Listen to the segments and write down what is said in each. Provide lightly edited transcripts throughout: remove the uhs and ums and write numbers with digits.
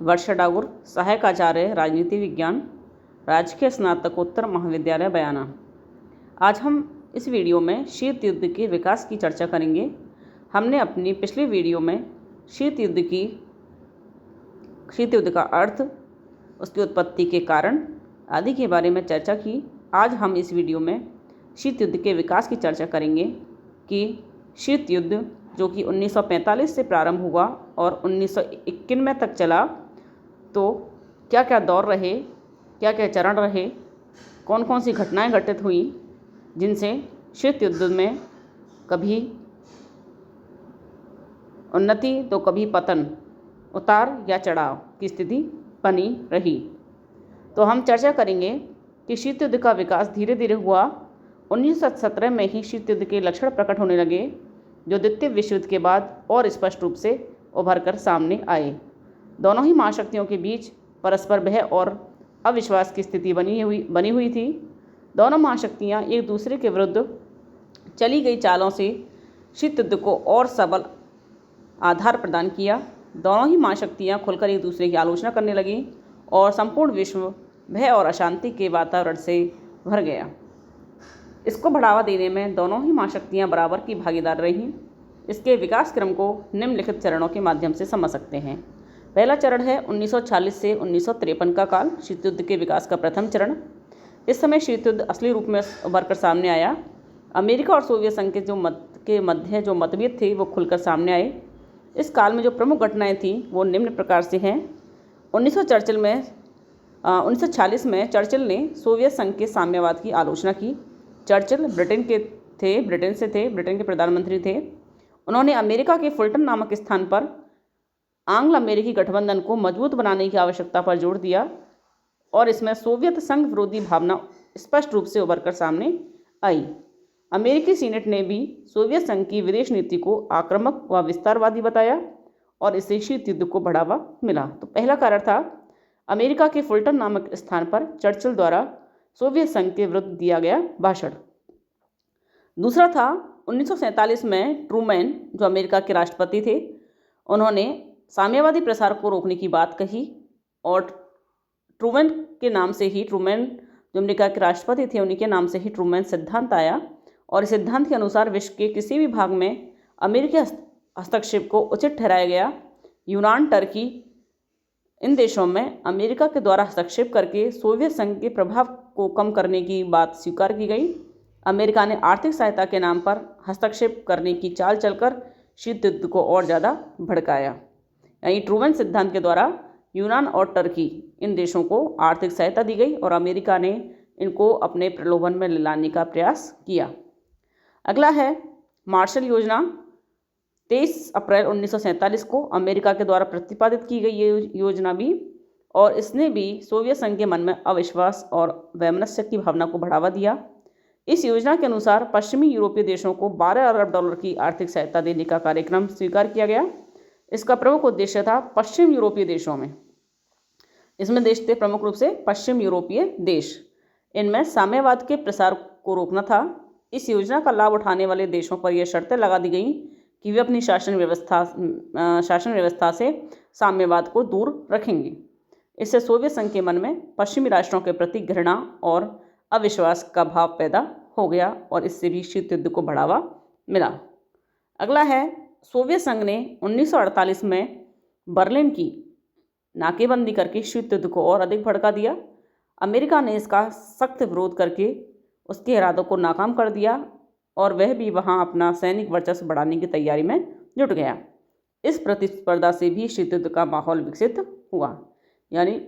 वर्षा डागुर, सहायक आचार्य राजनीति विज्ञान, राजकीय स्नातकोत्तर महाविद्यालय बयाना। आज हम इस वीडियो में शीत युद्ध के विकास की चर्चा करेंगे। हमने अपनी पिछली वीडियो में शीत युद्ध का अर्थ, उसकी उत्पत्ति के कारण आदि के बारे में चर्चा की। आज हम इस वीडियो में शीत युद्ध के विकास की चर्चा करेंगे कि शीत युद्ध जो कि 1945 से प्रारंभ हुआ और 1991 तक चला, तो क्या क्या दौर रहे, क्या क्या चरण रहे, कौन कौन सी घटनाएं घटित हुई जिनसे शीत युद्ध में कभी उन्नति तो कभी पतन, उतार या चढ़ाव की स्थिति बनी रही। तो हम चर्चा करेंगे कि शीत युद्ध का विकास धीरे धीरे हुआ। 1917 में ही शीत युद्ध के लक्षण प्रकट होने लगे, जो द्वितीय विश्व युद्ध के बाद और स्पष्ट रूप से उभर कर सामने आए। दोनों ही महाशक्तियों के बीच परस्पर भय और अविश्वास की स्थिति बनी हुई थी। दोनों महाशक्तियां एक दूसरे के विरुद्ध चली गई चालों से शीत युद्ध को और सबल आधार प्रदान किया। दोनों ही महाशक्तियां खुलकर एक दूसरे की आलोचना करने लगीं और संपूर्ण विश्व भय और अशांति के वातावरण से भर गया। इसको बढ़ावा देने में दोनों ही महाशक्तियां बराबर की भागीदार रहीं। इसके विकास क्रम को निम्नलिखित चरणों के माध्यम से समझ सकते हैं। पहला चरण है 1940 से 1953 का काल, शीत युद्ध के विकास का प्रथम चरण। इस समय शीत युद्ध असली रूप में उभर कर सामने आया। अमेरिका और सोवियत संघ के मध्य जो मतभेद थे वो खुलकर सामने आए। इस काल में जो प्रमुख घटनाएं थीं वो निम्न प्रकार से हैं। 1946 में चर्चिल ने सोवियत संघ के साम्यवाद की आलोचना की। चर्चिल ब्रिटेन के प्रधानमंत्री थे। उन्होंने अमेरिका के फुल्टन नामक स्थान पर आंग्ल अमेरिकी गठबंधन को मजबूत बनाने की आवश्यकता पर जोर दिया और इसमें सोवियत संघ विरोधी भावना स्पष्ट रूप से उभर कर सामने आई। अमेरिकी सीनेट ने भी सोवियत संघ की विदेश नीति को आक्रामक व विस्तारवादी बताया और इससे शीत युद्ध को बढ़ावा मिला। तो पहला कारण था अमेरिका के फुल्टन नामक स्थान पर चर्चिल द्वारा सोवियत संघ के विरुद्ध दिया गया भाषण। दूसरा था 1947 में ट्रूमैन, जो अमेरिका के राष्ट्रपति थे, उन्होंने साम्यवादी प्रसार को रोकने की बात कही और ट्रूमैन जो अमेरिका के राष्ट्रपति थे उन्हीं के नाम से ही ट्रूमैन सिद्धांत आया और इस सिद्धांत के अनुसार विश्व के किसी भी भाग में अमेरिकी हस्तक्षेप को उचित ठहराया गया। यूनान, टर्की, इन देशों में अमेरिका के द्वारा हस्तक्षेप करके सोवियत संघ के प्रभाव को कम करने की बात स्वीकार की गई। अमेरिका ने आर्थिक सहायता के नाम पर हस्तक्षेप करने की चाल चलकर शीत युद्ध को और ज़्यादा भड़काया। यानी ट्रूमैन सिद्धांत के द्वारा यूनान और टर्की, इन देशों को आर्थिक सहायता दी गई और अमेरिका ने इनको अपने प्रलोभन में लाने का प्रयास किया। अगला है मार्शल योजना। 23 अप्रैल 1947 को अमेरिका के द्वारा प्रतिपादित की गई ये योजना भी, और इसने भी सोवियत संघ के मन में अविश्वास और वैमनस्य की भावना को बढ़ावा दिया। इस योजना के अनुसार पश्चिमी यूरोपीय देशों को 12 अरब डॉलर की आर्थिक सहायता देने का कार्यक्रम स्वीकार किया गया। इसका प्रमुख उद्देश्य था पश्चिम यूरोपीय देशों में, इसमें देश थे प्रमुख रूप से पश्चिम यूरोपीय देश, इनमें साम्यवाद के प्रसार को रोकना था। इस योजना का लाभ उठाने वाले देशों पर यह शर्तें लगा दी गई कि वे अपनी शासन व्यवस्था से साम्यवाद को दूर रखेंगे। इससे सोवियत संघ के मन में पश्चिमी राष्ट्रों के प्रति घृणा और अविश्वास का भाव पैदा हो गया और इससे भी शीत युद्ध को बढ़ावा मिला। अगला है सोवियत संघ ने 1948 में बर्लिन की नाकेबंदी करके शीत युद्ध को और अधिक भड़का दिया। अमेरिका ने इसका सख्त विरोध करके उसके इरादों को नाकाम कर दिया और वह भी वहां अपना सैनिक वर्चस्व बढ़ाने की तैयारी में जुट गया। इस प्रतिस्पर्धा से भी शीत युद्ध का माहौल विकसित हुआ, यानी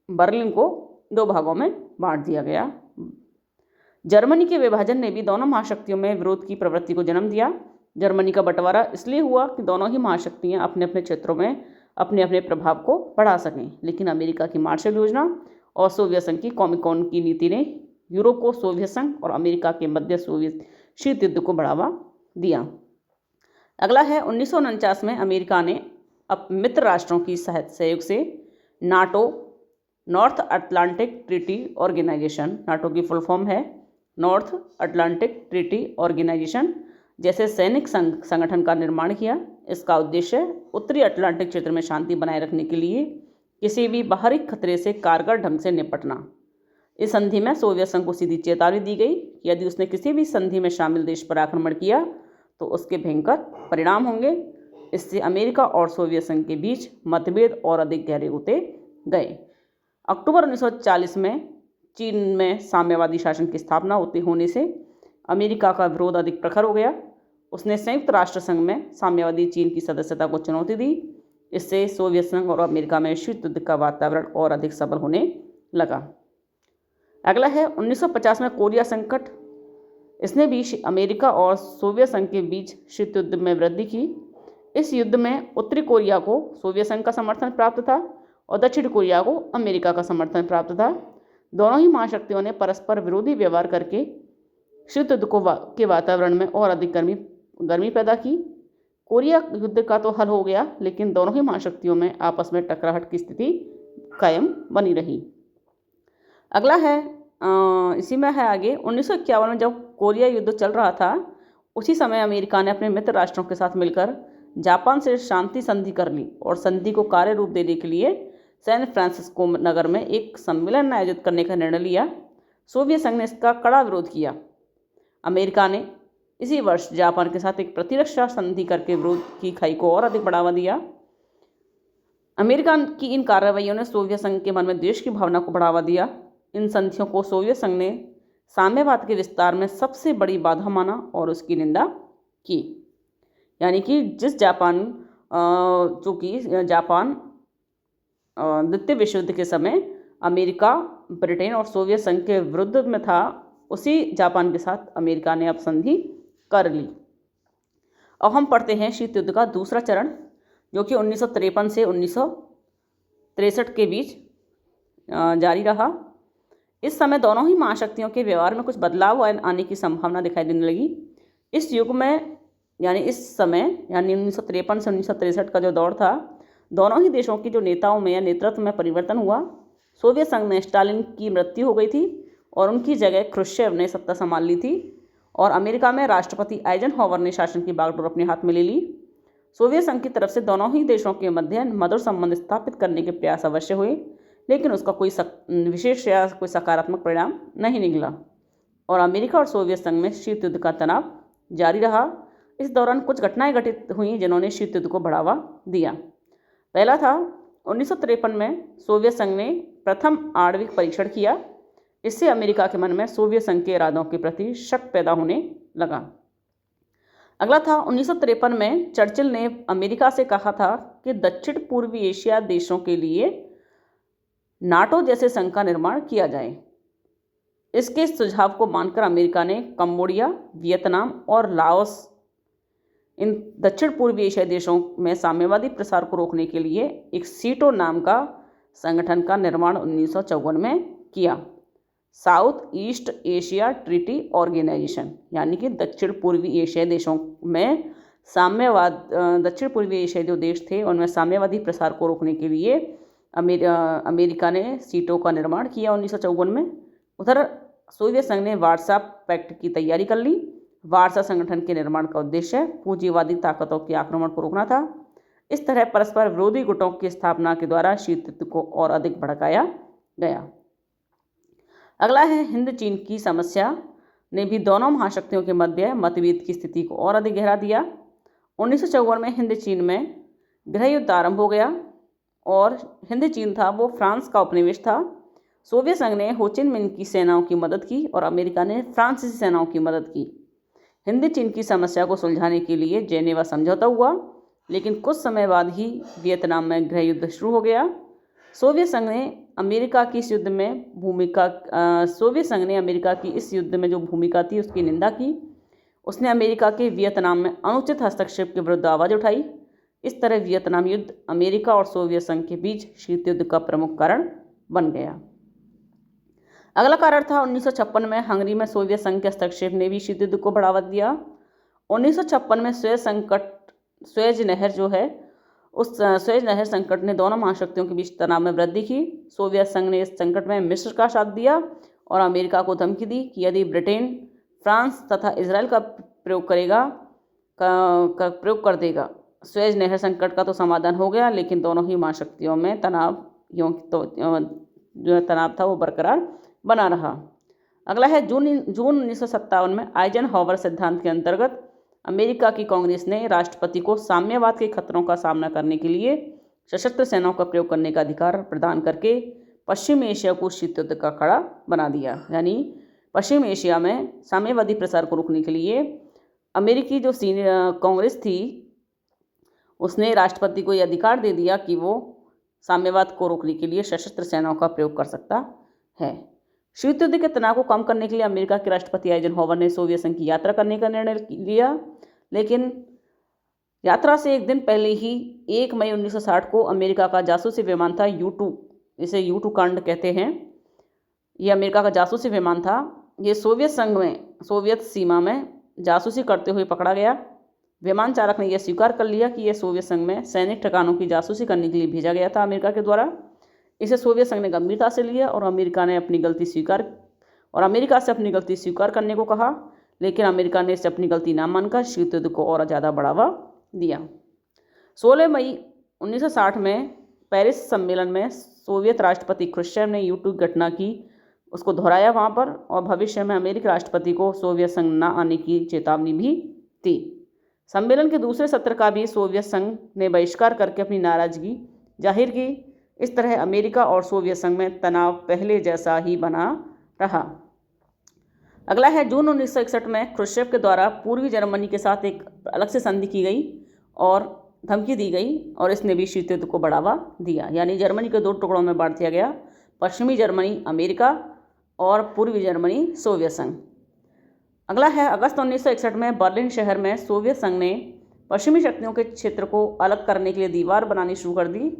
बर्लिन को 2 भागों में बांट दिया गया। जर्मनी के विभाजन ने भी दोनों महाशक्तियों में विरोध की प्रवृत्ति को जन्म दिया। जर्मनी का बंटवारा इसलिए हुआ कि दोनों ही महाशक्तियां अपने अपने क्षेत्रों में अपने अपने प्रभाव को बढ़ा सकें, लेकिन अमेरिका की मार्शल योजना और सोवियत संघ की कॉमिकॉन की नीति ने यूरोप को सोवियत संघ और अमेरिका के मध्य सोवियत शीत युद्ध को बढ़ावा दिया। अगला है 1949 में अमेरिका ने अब मित्र राष्ट्रों की सहयोग से NATO, North Atlantic Treaty Organization, NATO की फुल फॉर्म है नॉर्थ अटलांटिक ट्रीटी ऑर्गेनाइजेशन, जैसे सैनिक संगठन का निर्माण किया। इसका उद्देश्य उत्तरी अटलांटिक क्षेत्र में शांति बनाए रखने के लिए किसी भी बाहरी खतरे से कारगर ढंग से निपटना। इस संधि में सोवियत संघ को सीधी चेतावनी दी गई कि यदि उसने किसी भी संधि में शामिल देश पर आक्रमण किया तो उसके भयंकर परिणाम होंगे। इससे अमेरिका और सोवियत संघ के बीच मतभेद और अधिक गहरे होते गए। अक्टूबर 1940 में चीन में साम्यवादी शासन की स्थापना होने से अमेरिका का विरोध अधिक प्रखर हो गया। उसने संयुक्त राष्ट्र संघ में साम्यवादी चीन की सदस्यता को चुनौती दी। इससे सोवियत संघ और अमेरिका में शीत युद्ध का वातावरण और अधिक सबल होने लगा। अगला है 1950 में कोरिया संकट। इसने भी अमेरिका और सोवियत संघ के बीच शीत युद्ध में वृद्धि की। इस युद्ध में उत्तरी कोरिया को सोवियत संघ का समर्थन प्राप्त था और दक्षिण कोरिया को अमेरिका का समर्थन प्राप्त था। दोनों ही महाशक्तियों ने परस्पर विरोधी व्यवहार करके शीत युद्ध के वातावरण में और अधिक गर्मी पैदा की। कोरिया युद्ध का तो हल हो गया, लेकिन दोनों ही महाशक्तियों में आपस में टकराहट की स्थिति कायम बनी रही। अगला है इसी में है आगे 1951 में जब कोरिया युद्ध चल रहा था, उसी समय अमेरिका ने अपने मित्र राष्ट्रों के साथ मिलकर जापान से शांति संधि कर ली और संधि को कार्य रूप देने के लिए सैन फ्रांसिस्को नगर में एक सम्मेलन आयोजित करने का निर्णय लिया। सोवियत संघ ने इसका कड़ा विरोध किया। अमेरिका ने इसी वर्ष जापान के साथ एक प्रतिरक्षा संधि करके विरोध की खाई को और अधिक बढ़ावा दिया। अमेरिका की इन कार्रवाइयों ने सोवियत संघ के मन में द्वेष की भावना को बढ़ावा दिया। इन संधियों को सोवियत संघ ने साम्यवाद के विस्तार में सबसे बड़ी बाधा माना और उसकी निंदा की। यानी कि जिस जापान द्वितीय विश्व युद्ध के समय अमेरिका, ब्रिटेन और सोवियत संघ के विरुद्ध में था, उसी जापान के साथ अमेरिका ने अब संधि कर ली। अब हम पढ़ते हैं शीत युद्ध का दूसरा चरण, जो कि 1953 से 1963 के बीच जारी रहा। इस समय दोनों ही महाशक्तियों के व्यवहार में कुछ बदलाव आने की संभावना दिखाई देने लगी। इस युग में इस समय 1953 से 1963 का जो दौर था, दोनों ही देशों के जो नेताओं में या नेतृत्व में परिवर्तन हुआ। सोवियत संघ में स्टालिन की मृत्यु हो गई थी और उनकी जगह ख्रुश्चेव ने सत्ता संभाल ली थी और अमेरिका में राष्ट्रपति आइजनहॉवर ने शासन की बागडोर अपने हाथ में ले ली। सोवियत संघ की तरफ से दोनों ही देशों के मध्य मधुर संबंध स्थापित करने के प्रयास अवश्य हुए, लेकिन उसका कोई विशेष या कोई सकारात्मक परिणाम नहीं निकला और अमेरिका और सोवियत संघ में शीत युद्ध का तनाव जारी रहा। इस दौरान कुछ घटनाएं घटित हुई जिन्होंने शीत युद्ध को बढ़ावा दिया। पहला था 1953 में सोवियत संघ ने प्रथम आणविक परीक्षण किया। इससे अमेरिका के मन में सोवियत संघ के इरादों के प्रति शक पैदा होने लगा। अगला था 1953 में चर्चिल ने अमेरिका से कहा था कि दक्षिण पूर्वी एशिया देशों के लिए नाटो जैसे संघ का निर्माण किया जाए। इसके सुझाव को मानकर अमेरिका ने कंबोडिया, वियतनाम और लाओस इन दक्षिण पूर्वी एशियाई देशों में साम्यवादी प्रसार को रोकने के लिए एक सीटो नाम का संगठन का निर्माण 1954 में किया। South East Asia Treaty Organization, यानी कि दक्षिण पूर्वी एशियाई देशों में दक्षिण पूर्वी एशियाई जो देश थे उनमें साम्यवादी प्रसार को रोकने के लिए अमेरिका ने सीटों का निर्माण किया 1954 में। उधर सोवियत संघ ने वार्सा पैक्ट की तैयारी कर ली। वार्सा संगठन के निर्माण का उद्देश्य पूंजीवादी ताकतों के आक्रमण को रोकना था। इस तरह परस्पर विरोधी गुटों की स्थापना के द्वारा शीत युद्ध को और अधिक भड़काया गया। अगला है हिंद चीन की समस्या ने भी दोनों महाशक्तियों के मध्य मतभेद की स्थिति को और अधिक गहरा दिया। 1954 में हिंद चीन में गृह युद्ध आरंभ हो गया और हिंद चीन था वो फ्रांस का उपनिवेश था। सोवियत संघ ने हो चिन मिन्ह की सेनाओं की मदद की और अमेरिका ने फ्रांसीसी सेनाओं की मदद की। हिंद चीन की समस्या को सुलझाने के लिए जेनेवा समझौता हुआ, लेकिन कुछ समय बाद ही वियतनाम में गृह युद्ध शुरू हो गया। सोवियत संघ ने अमेरिका की इस युद्ध में जो भूमिका थी उसकी निंदा की। उसने अमेरिका के वियतनाम में अनुचित हस्तक्षेप के विरुद्ध आवाज़ उठाई। इस तरह वियतनाम युद्ध अमेरिका और सोवियत संघ के बीच शीत युद्ध का प्रमुख कारण बन गया। अगला कारण था 1956 में हंगरी में सोवियत संघ के हस्तक्षेप ने भी शीत युद्ध को बढ़ावा दिया। 1956 में सुएज नहर जो है उस सुएज नहर संकट ने दोनों महाशक्तियों के बीच तनाव में वृद्धि की। सोवियत संघ ने इस संकट में मिस्र का साथ दिया और अमेरिका को धमकी दी कि यदि ब्रिटेन, फ्रांस तथा इसराइल का प्रयोग कर देगा। सुएज नहर संकट का तो समाधान हो गया, लेकिन दोनों ही महाशक्तियों में तनाव तो जो तनाव था वो बरकरार बना रहा। अगला है जून 1957 में आइजनहॉवर सिद्धांत के अंतर्गत अमेरिका की कांग्रेस ने राष्ट्रपति को साम्यवाद के खतरों का सामना करने के लिए सशस्त्र सेनाओं का प्रयोग करने का अधिकार प्रदान करके पश्चिम एशिया को शीत युद्ध का खड़ा बना दिया। यानी पश्चिम एशिया में साम्यवादी प्रसार को रोकने के लिए अमेरिकी जो सीनियर कांग्रेस थी उसने राष्ट्रपति को यह अधिकार दे दिया कि वो साम्यवाद को रोकने के लिए सशस्त्र सेनाओं का प्रयोग कर सकता है। शीत युद्ध के तनाव को कम करने के लिए अमेरिका के राष्ट्रपति आइजनहॉवर ने सोवियत संघ की यात्रा करने का निर्णय लिया, लेकिन यात्रा से एक दिन पहले ही 1 मई 1960 को अमेरिका का जासूसी विमान था U-2, इसे U-2 कांड कहते हैं। ये अमेरिका का जासूसी विमान था। ये सोवियत संघ में सोवियत सीमा में जासूसी करते हुए पकड़ा गया। विमान चालक ने यह स्वीकार कर लिया कि यह सोवियत संघ में सैनिक ठिकानों की जासूसी करने के लिए भेजा गया था अमेरिका के द्वारा। इसे सोवियत संघ ने गंभीरता से लिया और अमेरिका से अपनी गलती स्वीकार करने को कहा, लेकिन अमेरिका ने इसे अपनी गलती ना मानकर शीत युद्ध को और ज़्यादा बढ़ावा दिया। 16 मई 1960 में पेरिस सम्मेलन में सोवियत राष्ट्रपति क्रुश्चेव ने U-2 घटना की उसको दोहराया वहाँ पर, और भविष्य में अमेरिकी राष्ट्रपति को सोवियत संघ न आने की चेतावनी भी दी। सम्मेलन के दूसरे सत्र का भी सोवियत संघ ने बहिष्कार करके अपनी नाराजगी जाहिर की। इस तरह अमेरिका और सोवियत संघ में तनाव पहले जैसा ही बना रहा। अगला है जून 1961 में क्रुश्चेव के द्वारा पूर्वी जर्मनी के साथ एक अलग से संधि की गई और धमकी दी गई, और इसने भी शीत युद्ध को बढ़ावा दिया। यानी जर्मनी को 2 टुकड़ों में बांट दिया गया, पश्चिमी जर्मनी अमेरिका और पूर्वी जर्मनी सोवियत संघ। अगला है अगस्त 1961 में बर्लिन शहर में सोवियत संघ ने पश्चिमी शक्तियों के क्षेत्र को अलग करने के लिए दीवार बनानी शुरू कर दी।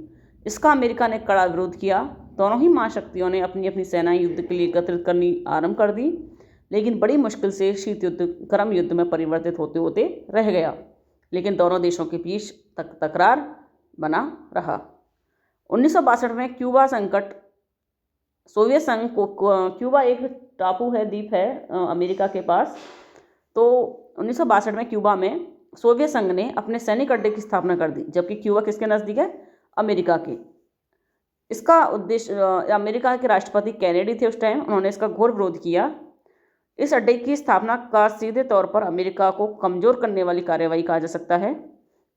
इसका अमेरिका ने कड़ा विरोध किया। दोनों ही महाशक्तियों ने अपनी अपनी सेनाएं युद्ध के लिए एकत्रित करनी आरंभ कर दी, लेकिन बड़ी मुश्किल से शीत युद्ध गर्म युद्ध में परिवर्तित होते होते रह गया, लेकिन दोनों देशों के बीच तकरार बना रहा। 1962 में क्यूबा संकट। सोवियत संघ को क्यूबा एक टापू है, द्वीप है अमेरिका के पास। तो 1962 में क्यूबा में सोवियत संघ ने अपने सैनिक अड्डे की स्थापना कर दी, जबकि क्यूबा किसके नज़दीक है? अमेरिका के। इसका उद्देश्य, अमेरिका के राष्ट्रपति कैनेडी थे उस टाइम, उन्होंने इसका घोर विरोध किया। इस अड्डे की स्थापना का सीधे तौर पर अमेरिका को कमज़ोर करने वाली कार्रवाई कहा जा सकता है।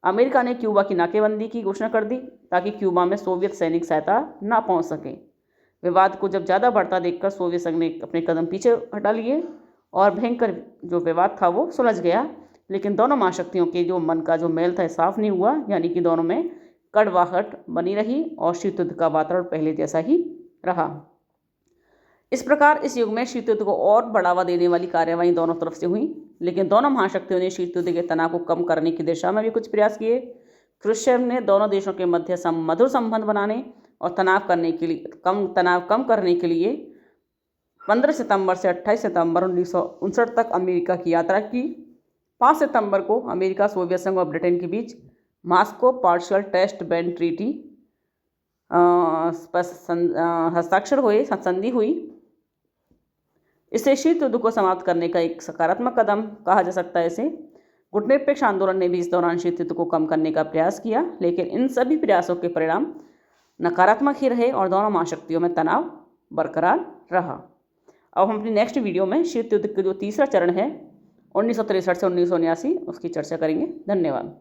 अमेरिका ने क्यूबा की नाकेबंदी की घोषणा कर दी ताकि क्यूबा में सोवियत सैनिक सहायता ना पहुंच सके। विवाद को जब ज़्यादा बढ़ता देखकर सोवियत संघ ने अपने कदम पीछे हटा लिए और भयंकर जो विवाद था वो सुलझ गया, लेकिन दोनों महाशक्तियों के जो मन का जो मेल था साफ नहीं हुआ, यानी कि दोनों में कड़वाहट बनी रही और शीत युद्ध का वातावरण पहले जैसा ही रहा। इस प्रकार इस युग में शीत युद्ध को और बढ़ावा देने वाली कार्रवाई दोनों तरफ से हुई, लेकिन दोनों महाशक्तियों ने शीत युद्ध के तनाव को कम करने की दिशा में भी कुछ प्रयास किए। क्रुश्चेव ने दोनों देशों के मध्य मधुर संबंध बनाने और तनाव कम करने के लिए 15 सितंबर से 28 सितंबर 1959 तक अमेरिका की यात्रा की। 5 सितंबर को अमेरिका, सोवियत संघ और ब्रिटेन के बीच Moscow partial test ban treaty हस्ताक्षर हुए, संधि हुई। इससे शीत युद्ध को समाप्त करने का एक सकारात्मक कदम कहा जा सकता है इसे। गुटनिरपेक्ष आंदोलन ने भी इस दौरान शीत युद्ध को कम करने का प्रयास किया, लेकिन इन सभी प्रयासों के परिणाम नकारात्मक ही रहे और दोनों महाशक्तियों में तनाव बरकरार रहा। अब हम अपनी नेक्स्ट वीडियो में शीत युद्ध का जो तीसरा चरण है 1963 से 1979 उसकी चर्चा करेंगे। धन्यवाद।